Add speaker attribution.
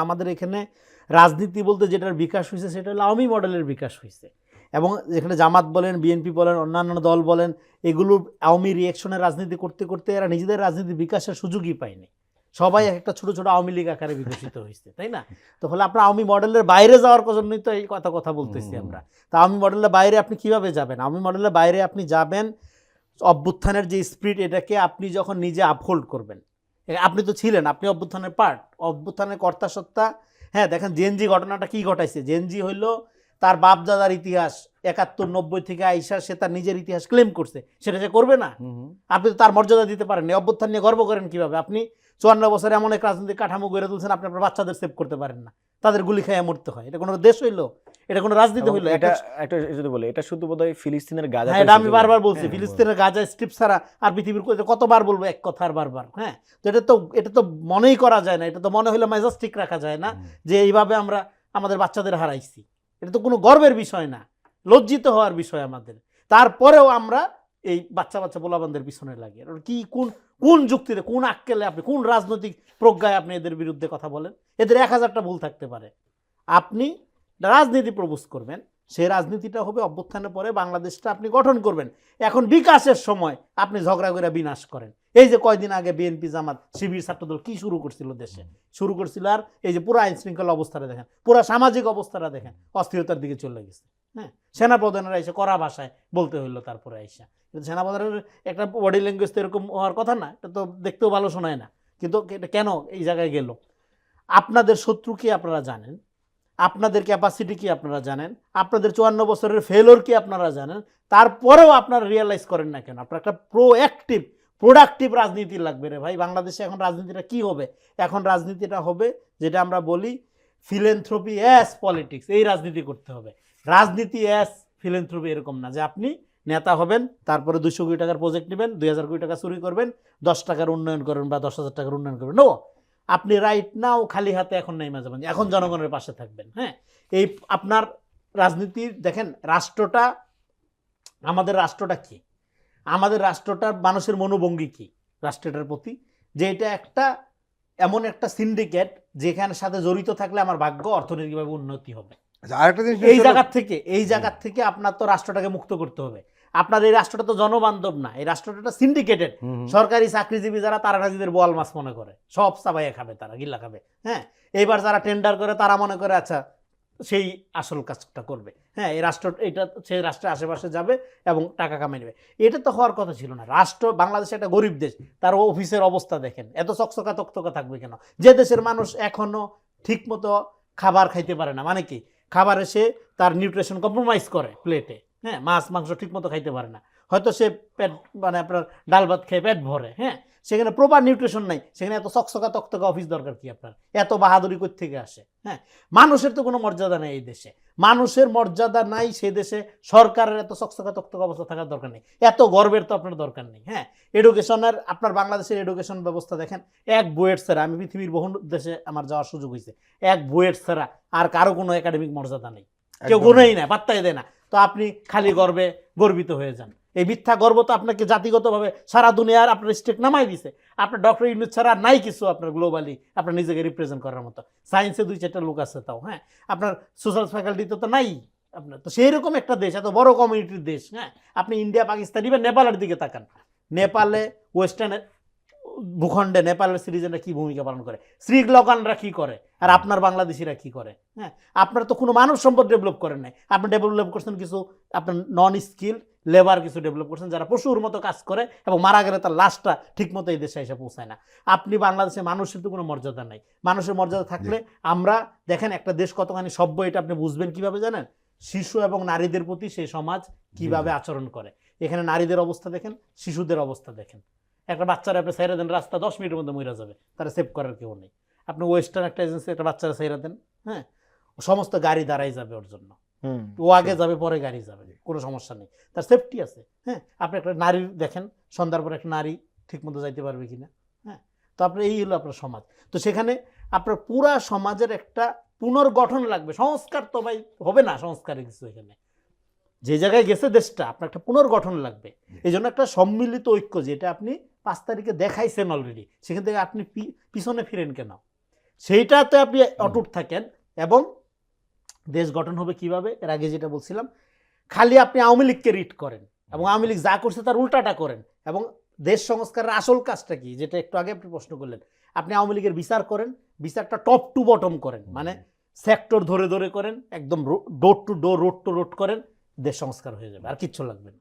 Speaker 1: আমাদের এখানে রাজনীতি বলতে যেটার বিকাশ হয়েছে সেটা হলো আওয়ামী মডেলের বিকাশ হয়েছে, এবং যেখানে জামাত বলেন, বিএনপি বলেন, অন্যান্য দল বলেন, এগুলো আওয়ামী রিয়েকশনের রাজনীতি করতে করতে এরা নিজেদের রাজনীতি বিকাশের সুযোগই পায়নি। সবাই একটা ছোট ছোট আওয়ামী লীগ আকারে বিকশিত হয়েছে, তাই না? তো ফলে আপনার আওয়ামী মডেলের বাইরে যাওয়ার জন্যই তো এই কথা বলতেছি আমরা। তা আওয়ামী মডেলের বাইরে আপনি কিভাবে যাবেন? আওয়ামী মডেলের বাইরে আপনি যাবেন অভ্যুত্থানের যে স্পিরিট, এটাকে আপনি যখন নিজে আপহোল্ড করবেন। আপনি তো ছিলেন, আপনি অভ্যুত্থানের পার্ট, অভ্যুত্থানের কর্তা সত্তা। হ্যাঁ, দেখেন জেনজি ঘটনাটা কি ঘটাইছে। জেনজি হইল তার বাপদাদার ইতিহাস 71-90 থেকে আইসা সে তার নিজের ইতিহাস ক্লেম করছে, সেটা সে করবে না? আপনি তো তার মর্যাদা দিতে পারেননি। অভ্যুত্থান নিয়ে গর্ব করেন কিভাবে? আপনি 54 বছরে এমন এক রাজনৈতিক কাঠামো গড়ে তুলছেন, আপনি আপনার বাচ্চাদের সেভ করতে পারেন না, তাদের গুলি খেয়ে মরতে হয়। এটা কোনো দেশ হইলো? এটা কোনো রাজনীতি হইলো?
Speaker 2: এটা যদি বলে এটা শুধু বোধহয় ফিলিস্তিনের গাজা।
Speaker 1: হ্যাঁ, এটা আমি বারবার বলছি, ফিলিস্তিনের গাজা স্ট্রিপ ছাড়া আর পৃথিবীর কতবার বলবো এক কথা আর বারবার। হ্যাঁ, তো এটা তো মনেই করা যায় না, এটা তো মনে হইলে মেজাস্টিক রাখা যায় না যে এইভাবে আমরা আমাদের বাচ্চাদের হারাইছি। এটা তো কোনো গর্বের বিষয় না, লজ্জিত হওয়ার বিষয় আমাদের। তারপরেও আমরা এই বাচ্চা পোলাবানদের পিছনে লাগে। কি কোন যুক্তিতে, কোন আক্কেলে আপনি, কোন রাজনৈতিক প্রজ্ঞায় আপনি এদের বিরুদ্ধে কথা বলেন? এদের 1000টা ভুল থাকতে পারে। আপনি রাজনীতি প্রবোজ করবেন, সেই রাজনীতিটা হবে অভ্যুত্থানের পরে বাংলাদেশটা আপনি গঠন করবেন। এখন বিকাশের সময় আপনি ঝগড়া করে বিনাশ করেন। এই যে কয়দিন আগে বিএনপি, জামাত, শিবির, ছাত্রদল কি শুরু করছিল দেশে, শুরু করছিল। আর এই যে পুরো আইন শৃঙ্খলা অবস্থাটা দেখেন, পুরো সামাজিক অবস্থাটা দেখেন, অস্থিরতার দিকে চলে গেছে। হ্যাঁ, সেনাপ্রধানেরা এসে কড়া ভাষায় বলতে হইলো তারপরে আইসা। কিন্তু সেনাপ্রধানের একটা বডি ল্যাঙ্গুয়েজ তো এরকম হওয়ার কথা না, এটা তো দেখতেও ভালো শোনায় না। কিন্তু এটা কেন এই জায়গায় গেল? আপনাদের শত্রু কি আপনারা জানেন, আপনাদের ক্যাপাসিটি কি আপনারা জানেন, আপনাদের 54 বছরের ফেলোর কি আপনারা জানেন। তারপরেও আপনারা রিয়েলাইজ করেন না কেন? আপনার একটা প্রোডাক্টিভ রাজনীতি লাগবে রে ভাই। বাংলাদেশে এখন রাজনীতিটা কি হবে? এখন রাজনীতিটা হবে যেটা আমরা বলি ফিলেন্থ্রপি অ্যাস পলিটিক্স। এই রাজনীতি করতে হবে। রাজনীতি অ্যাস ফিলেন্থ্রপি এরকম না যে আপনি নেতা হবেন, তারপরে 200 কোটি টাকার প্রজেক্ট নেবেন, 2000 কোটি টাকা চুরি করবেন, 10 টাকার উন্নয়ন করবেন বা 10,000 টাকার উন্নয়ন করবেন। নো, আপনি রাইট নাও খালি হাতে এখন নেমে যাবেন, এখন জনগণের পাশে থাকবেন। হ্যাঁ, এই আপনার রাজনীতি দেখেন। আমাদের রাষ্ট্রটা কি? আমাদের রাষ্ট্রটার মানুষের মনোভঙ্গি কি রাষ্ট্রটার প্রতি? যে এটা একটা এমন একটা সিন্ডিকেট যেখানে সাথে জড়িত থাকলে আমার ভাগ্য অর্থনৈতিকভাবে উন্নতি হবে। এই জায়গা থেকে আপনার তো রাষ্ট্রটাকে মুক্ত করতে হবে। আপনার এই রাষ্ট্রটা তো জনবান্ধব না, এই রাষ্ট্রটা সিন্ডিকেটেড। সরকারি চাকরিজীবী যারা, তারা রাজিদের বোয়াল মাছ মনে করে সব চাবাইয়া খাবে, তারা গিল্লা খাবে। হ্যাঁ, এইবার যারা টেন্ডার করে তারা মনে করে আচ্ছা সেই আসল কাজটা করবে। হ্যাঁ, এই রাষ্ট্র এটা সেই রাষ্ট্রের আশেপাশে যাবে এবং টাকা কামাই নেবে। এটা তো হওয়ার কথা ছিল না। রাষ্ট্র, বাংলাদেশ একটা গরিব দেশ, তার অফিসের অবস্থা দেখেন, এত চকচকা তকতকা থাকবে কেন? যে দেশের মানুষ এখনো ঠিক মতো খাবার খাইতে পারে না, মানে কি খাবারে সে তার নিউট্রিশন কম্প্রোমাইজ করে প্লেটে। হ্যাঁ, মাছ মাংস ঠিক মতো খাইতে পারে না, হয়তো সে পেট মানে আপনার ডাল ভাত খেয়ে পেট ভরে। হ্যাঁ, সেখানে প্রপার নিউট্রিশন নাই, সেখানে এত চকচকা তকতকা অফিস দরকার কি আপনার? এত বাহাদুরি কোথা থেকে আসে? হ্যাঁ, মানুষের তো কোনো মর্যাদা নেই এই দেশে। মানুষের মর্যাদা নাই সে দেশে সরকারের এত চকচকা তকতকা অবস্থা থাকার দরকার নেই, এত গর্বের তো আপনার দরকার নেই। হ্যাঁ, এডুকেশনের, আপনার বাংলাদেশের এডুকেশন ব্যবস্থা দেখেন, এক বুয়েট ছাড়া, আমি পৃথিবীর বহু দেশে আমার যাওয়ার সুযোগ হয়েছে, এক বুয়েট ছাড়া আর কারো কোনো একাডেমিক মর্যাদা নেই, কেউ গুণেই না, পাত্তাই দেয় না। তো আপনি খালি গর্বে গর্বিত হয়ে যান। এই মিথ্যা গর্ব তো আপনাকে জাতিগতভাবে সারা দুনিয়ার আপনার স্টেক নামাই দিছে। আপনার ডক্টর ইউনুস ছাড়া নাই কিছু আপনার গ্লোবালি আপনার নিজেকে রিপ্রেজেন্ট করার মতো। সায়েন্সে 2-4টা লোক আছে তাও। হ্যাঁ, আপনার সোশ্যাল ফ্যাকাল্টিতে তো নাই আপনার। তো সেই রকম একটা দেশ, এত বড় কমিউনিটির দেশ। হ্যাঁ, আপনি ইন্ডিয়া, পাকিস্তান, বা নেপালের দিকে তাকান। নেপালে ওয়েস্টার্নের ভূখণ্ডে নেপালের সিটিজেনরা কি ভূমিকা পালন করে, শ্রীলঙ্কানরা কি করে, আর আপনার বাংলাদেশিরা কি করে? হ্যাঁ, আপনার তো কোনো মানব সম্পদ ডেভেলপ করেন নাই। আপনি ডেভেলপ করছেন কিছু আপনার নন স্কিল লেবার, কিছু ডেভেলপ করছেন যারা পশুর মতো কাজ করে এবং মারা গেলে তার লাশটা ঠিক মতো এই দেশে এসে পৌঁছায় না। আপনি বাংলাদেশে মানুষের তো কোনো মর্যাদা নাই। মানুষের মর্যাদা থাকলে আমরা দেখেন একটা দেশ কতখানি সভ্য, এটা আপনি বুঝবেন কিভাবে জানেন? শিশু এবং নারীদের প্রতি সেই সমাজ কিভাবে আচরণ করে। এখানে নারীদের অবস্থা দেখেন, শিশুদের অবস্থা দেখেন। একটা বাচ্চারা আপনি ছেড়ে দেন, রাস্তা 10 মিনিটের মধ্যে মরে যাবে, তারা সেভ করার কেউ নেই। আপনি ওয়েস্টার্ন একটা এজেন্সি একটা বাচ্চারা ছেড়ে দেন, হ্যাঁ, সমস্ত গাড়ি দাঁড়াই যাবে ওর জন্য, ও আগে যাবে পরে গাড়ি যাবে, কোনো সমস্যা নেই, তার সেফটি আছে। হ্যাঁ, আপনি একটা নারী দেখেন, সন্ধ্যার পর একটা নারী ঠিক মতো যাইতে পারবে কিনা? হ্যাঁ, তো আপনার এই হলো আপনার সমাজ। তো সেখানে আপনার পুরা সমাজের একটা পুনর্গঠন লাগবে। সংস্কার তো ভাই হবে না, সংস্কারের কিছু এখানে যে জায়গায় গেছে দেশটা, আপনার একটা পুনর্গঠন লাগবে। এই জন্য একটা সম্মিলিত ঐক্য, যেটা আপনি 5 তারিখে দেখাইছেন অলরেডি, সেখান থেকে আপনি পিছনে ফিরেন কেন? সেইটাতে আপনি অটুট থাকেন এবং দেশ গঠন হবে কিভাবে? এর আগে যেটা বলছিলাম, খালি আপনি আওয়ামী লীগকে রিট করেন এবং আওয়ামী লীগ যা করছে তার উল্টাটা করেন, এবং দেশ সংস্কারের আসল কাজটা কি, যেটা একটু আগে আপনি প্রশ্ন করলেন, আপনি আওয়ামী লীগের বিচার করেন, বিচারটা টপ টু বটম করেন, মানে সেক্টর ধরে ধরে করেন, একদম door to door, road to road করেন, দেশ সংস্কার হয়ে যাবে, আর কিচ্ছু লাগবে না।